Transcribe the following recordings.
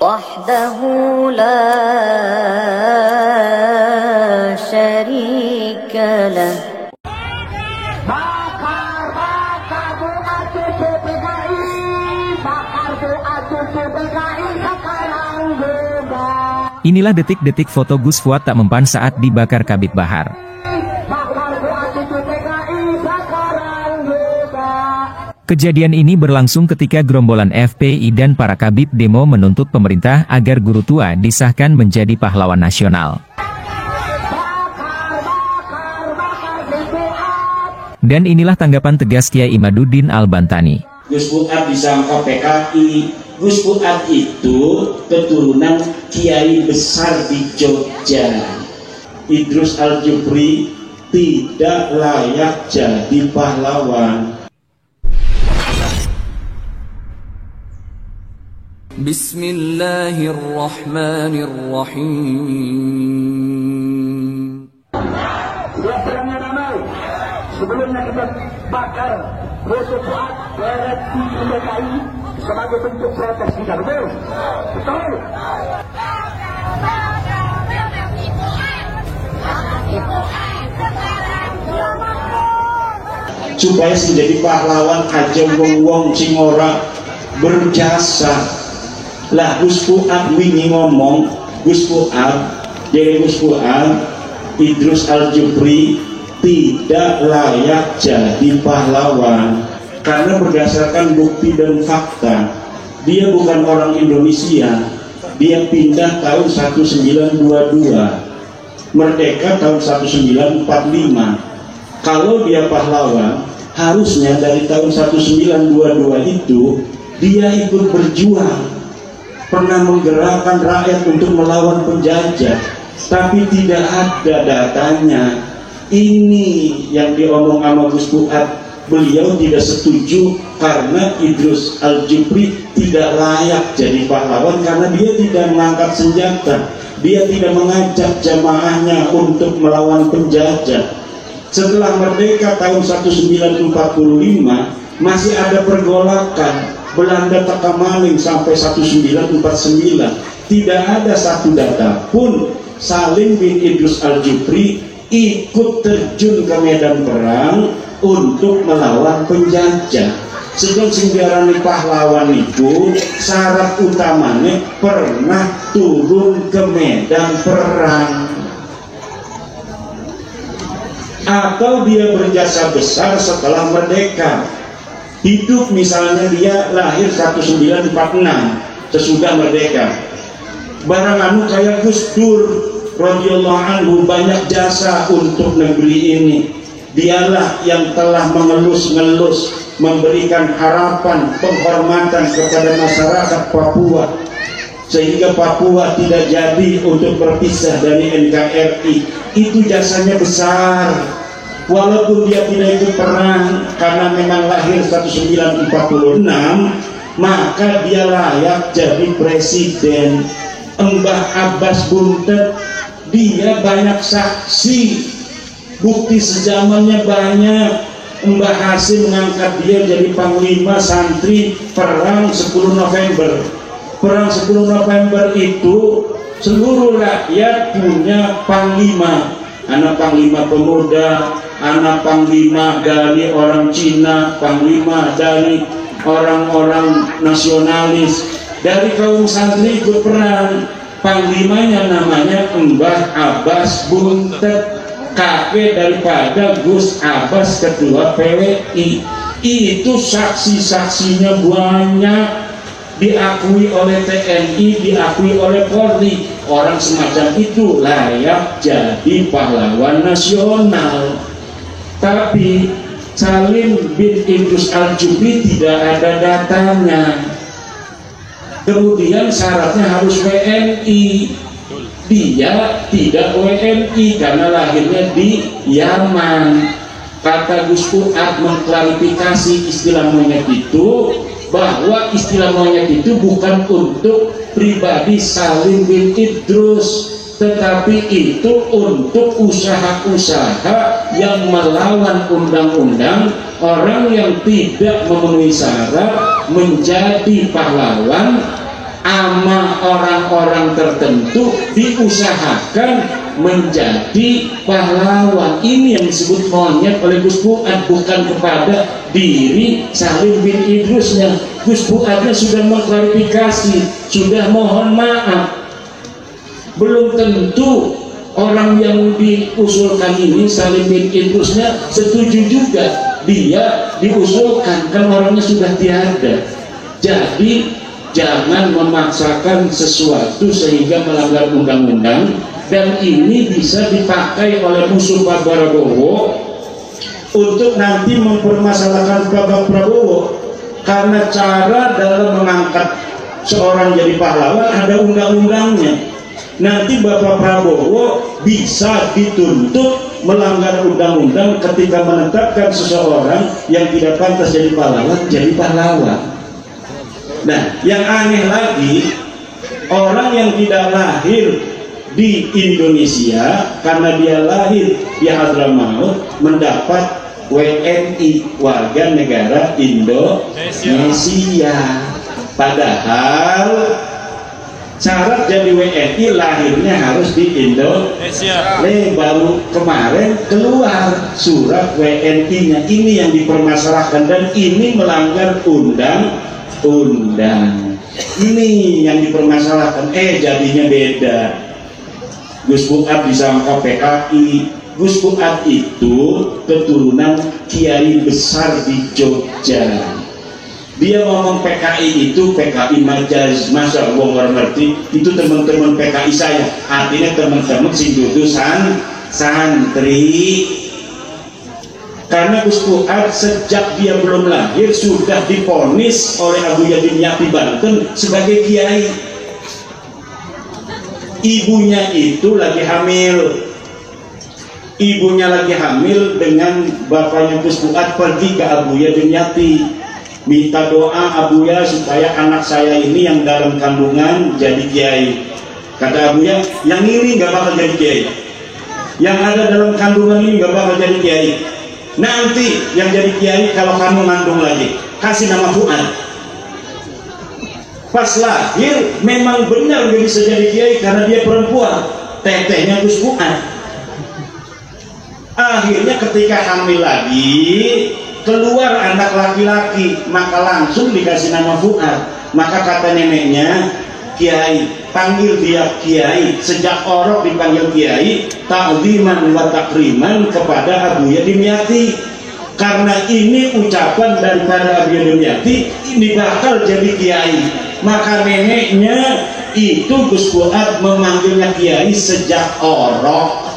وحده لا شريك له. Inilah detik-detik foto Gus Fuad tak mempan saat dibakar kabit Bahar. Kejadian ini berlangsung ketika gerombolan FPI dan para kabit demo menuntut pemerintah agar guru tua disahkan menjadi pahlawan nasional. Dan inilah tanggapan tegas Kiai Imaduddin Al-Bantani. Gus Fuad disangka PKI. Gus Fuad itu keturunan kiai besar di Jogja. Idrus Al-Jupri tidak layak jadi pahlawan. Bismillahirrahmanirrahim. Siapanya ramai. Sebelumnya kita bakar foto Fuad di PKI sebagai bentuk protes kita, betul? Betul. Supaya menjadi pahlawan aja wong sing ora berjasa. Lah Gus Fuad wingi ngomong, Gus Fuad Idrus Al-Jupri tidak layak jadi pahlawan karena berdasarkan bukti dan fakta dia bukan orang Indonesia. Dia pindah tahun 1922, merdeka tahun 1945. Kalau dia pahlawan, harusnya dari tahun 1922 itu dia ikut berjuang, pernah menggerakkan rakyat untuk melawan penjajah, tapi tidak ada datanya. Ini yang diomong sama Gus Fuad, beliau tidak setuju karena Idrus Al-Jupri tidak layak jadi pahlawan karena dia tidak mengangkat senjata, dia tidak mengajak jamaahnya untuk melawan penjajah. Setelah merdeka tahun 1945 masih ada pergolakan, Belanda teka maling sampai 1949. Tidak ada satu data pun Salim bin Idrus Al-Jupri ikut terjun ke medan perang untuk melawan penjajah. Sedang singgarani pahlawan itu syarat utamanya pernah turun ke medan perang atau dia berjasa besar setelah merdeka. Hidup misalnya dia lahir 1946 sesudah merdeka. Barang anu kayak Gus Dur radhiyallahu anhu banyak jasa untuk negeri ini. Dialah yang telah mengelus-ngelus, memberikan harapan, penghormatan kepada masyarakat Papua sehingga Papua tidak jadi untuk berpisah dari NKRI. Itu jasanya besar. Walaupun dia tidak ikut perang karena memang lahir 1946, maka dia layak jadi presiden. Mbah Abbas Buntet, dia banyak saksi, bukti sejamannya banyak. Mbah Hasim mengangkat dia jadi panglima santri perang 10 November. Perang 10 November itu seluruh rakyat punya panglima. Anak panglima pemuda, anak panglima dari orang Cina, panglima dari orang-orang nasionalis. Dari kaum santri ikut perang, panglimanya namanya Mbah Abbas Buntet, kakek daripada Gus Abbas ketua PWI. Itu saksi-saksinya banyak, diakui oleh TNI, diakui oleh Polri. Orang semacam itu layak jadi pahlawan nasional. Tapi Salim bin Idrus Al-Jupri tidak ada datanya. Kemudian syaratnya harus WNI. Dia tidak WNI karena lahirnya di Yaman. Kata Gus Fuad mengklarifikasi istilah monyet itu, bahwa istilah monyet itu bukan untuk pribadi Salim bin Idrus, tetapi itu untuk usaha-usaha yang melawan undang-undang. Orang yang tidak memenuhi syarat menjadi pahlawan ama orang-orang tertentu diusahakan menjadi pahlawan. Ini yang disebut monyet oleh Gus Fuad, bukan kepada diri Salim bin Idrusnya. Gus Fuadnya sudah mengklarifikasi, sudah mohon maaf. Belum tentu orang yang diusulkan ini Salim bin Idrusnya setuju juga dia diusulkan, kan orangnya sudah tiada. Jadi jangan memaksakan sesuatu sehingga melanggar undang-undang, dan ini bisa dipakai oleh musuh Pak Prabowo untuk nanti mempermasalahkan Pak Prabowo, karena cara dalam mengangkat seorang jadi pahlawan ada undang-undangnya. Nanti Bapak Prabowo bisa dituntut melanggar undang-undang ketika menetapkan seseorang yang tidak pantas jadi pahlawan. Nah, yang aneh lagi, orang yang tidak lahir di Indonesia karena dia lahir di Hadramaut mendapat WNI, warga negara Indonesia. Padahal syarat jadi WNI lahirnya harus di Indonesia. Baru kemarin keluar surat WNI-nya. Ini yang dipermasalahkan dan ini melanggar undang-undang. Ini yang dipermasalahkan. Jadinya beda. Gus Fuad disangka PKI. Gus Fuad itu keturunan kiai besar di Jogja. Dia ngomong PKI itu PKI majaz, masa gua nggak ngerti. Itu teman-teman PKI saya, artinya teman-teman sing dudu santri. Karena Gus Fuad sejak dia belum lahir sudah divonis oleh Abu Yadin Yati Banten sebagai kiai. Ibunya itu lagi hamil. Ibunya lagi hamil dengan bapaknya Gus Fuad pergi ke Abu Yadin Yati, minta doa Abuya supaya anak saya ini yang dalam kandungan jadi kiai. Kata Abuya, yang ini nggak bakal jadi kiai. Yang ada dalam kandungan ini nggak bakal jadi kiai. Nanti yang jadi kiai kalau kamu ngandung lagi, kasih nama Fuad. Pas lahir memang benar gak bisa jadi kiai karena dia perempuan, tetehnya Gus Fuad. Akhirnya ketika hamil lagi keluar anak laki-laki, maka langsung dikasih nama Fuad. Maka kata neneknya, kiai, panggil dia kiai. Sejak orok dipanggil kiai, ta'ziman wa takriman kepada Abu Yadin Yati. Karena ini ucapan daripada Abu Yadin Yati, ini bakal jadi kiai. Maka neneknya itu Gus Fuad memanggilnya kiai sejak orok.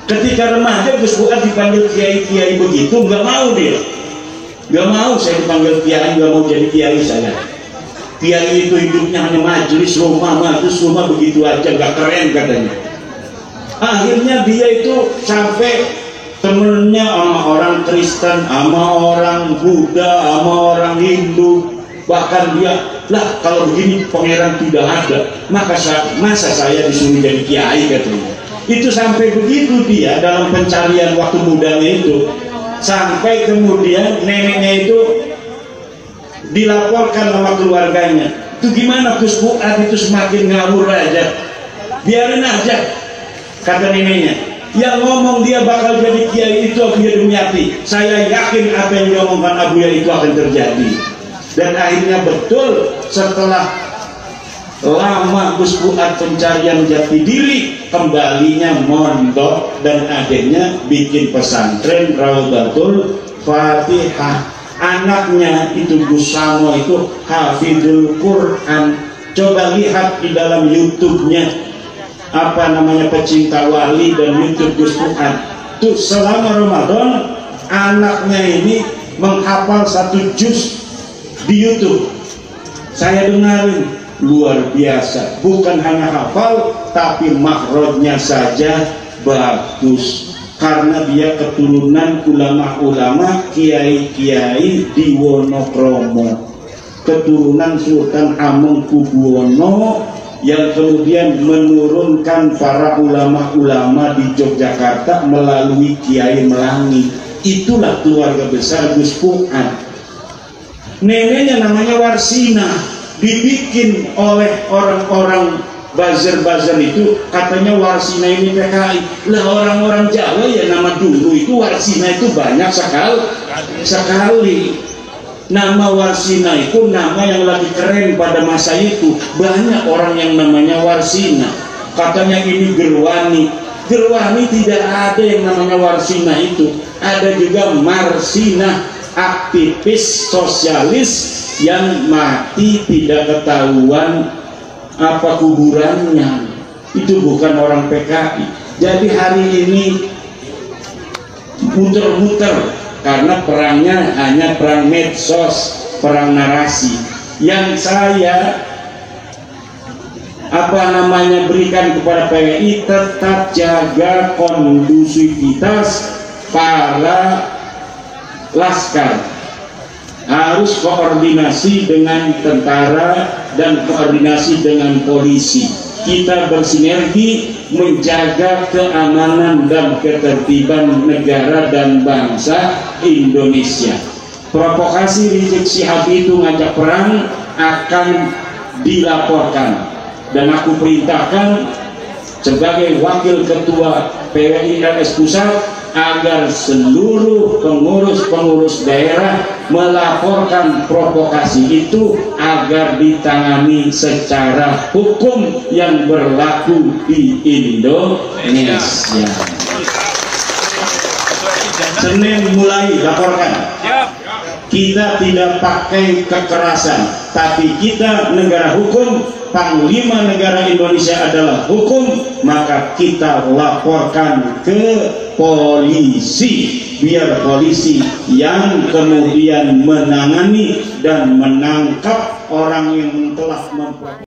Ketika remaja Gus Fuad dipanggil kiai-kiai begitu, nggak mau dia. Nggak mau saya dipanggil kiai, nggak mau jadi kiai saya. Kiai itu hidupnya hanya majelis rumah begitu aja, nggak keren katanya. Akhirnya dia itu sampai temennya sama orang Kristen, sama orang Buddha, sama orang Hindu. Bahkan dia, lah kalau begini pangeran tidak ada, masa saya disuruh jadi kiai katanya. Itu sampai begitu dia dalam pencarian waktu mudanya itu. Sampai kemudian neneknya itu dilaporkan sama keluarganya. Itu gimana Gus Fuad itu semakin ngawur aja, biarin aja, kata neneknya. Yang ngomong dia bakal jadi kiai itu Abu Yadin Yati. Saya yakin apa yang diomongkan Abu Yadin itu akan terjadi. Dan akhirnya betul, setelah lama Gus Fuad pencarian jati diri, kembalinya mondok dan akhirnya bikin pesantren Raudatul Fatihah. Anaknya itu Gus Samo itu hafidul Quran. Coba lihat di dalam YouTube-nya, apa namanya, pecinta wali dan YouTube Gus Fuad. Tuh selama Ramadan anaknya ini menghafal 1 juz di YouTube. Saya dengarin, luar biasa. Bukan hanya hafal, tapi makhrajnya saja bagus. Karena dia keturunan ulama-ulama, kiai-kiai di Wonokromo, keturunan Sultan Hamengkubuwono yang kemudian menurunkan para ulama-ulama di Yogyakarta melalui Kiai Melangi. Itulah keluarga besar Gus Fuad. Neneknya namanya Warsina. dibikin oleh orang-orang buzzer-buzzer itu, katanya Warsina ini PKI. Lah orang-orang Jawa ya nama dulu itu Warsina itu banyak sekali. Nama Warsina itu nama yang lagi keren pada masa itu. Banyak orang yang namanya Warsina. Katanya ini Gerwani. Gerwani tidak ada yang namanya Warsina itu. Ada juga Marsina, aktivis sosialis yang mati tidak ketahuan apa kuburannya. Itu bukan orang PKI. Jadi hari ini muter-muter karena perangnya hanya perang medsos, perang narasi. Yang saya berikan kepada PWI, tetap jaga kondusivitas para laskar, harus koordinasi dengan tentara dan koordinasi dengan polisi. Kita bersinergi menjaga keamanan dan ketertiban negara dan bangsa Indonesia. Provokasi Rizik Syihab itu ngajak perang akan dilaporkan, dan aku perintahkan sebagai wakil ketua PWI RS Pusat agar seluruh pengurus-pengurus daerah melaporkan provokasi itu agar ditangani secara hukum yang berlaku di Indonesia. Senin mulai laporkan. Kita tidak pakai kekerasan, tapi kita negara hukum, Panglima Negara Indonesia adalah hukum, maka kita laporkan ke polisi, biar polisi yang kemudian menangani dan menangkap orang yang telah memprovokasi.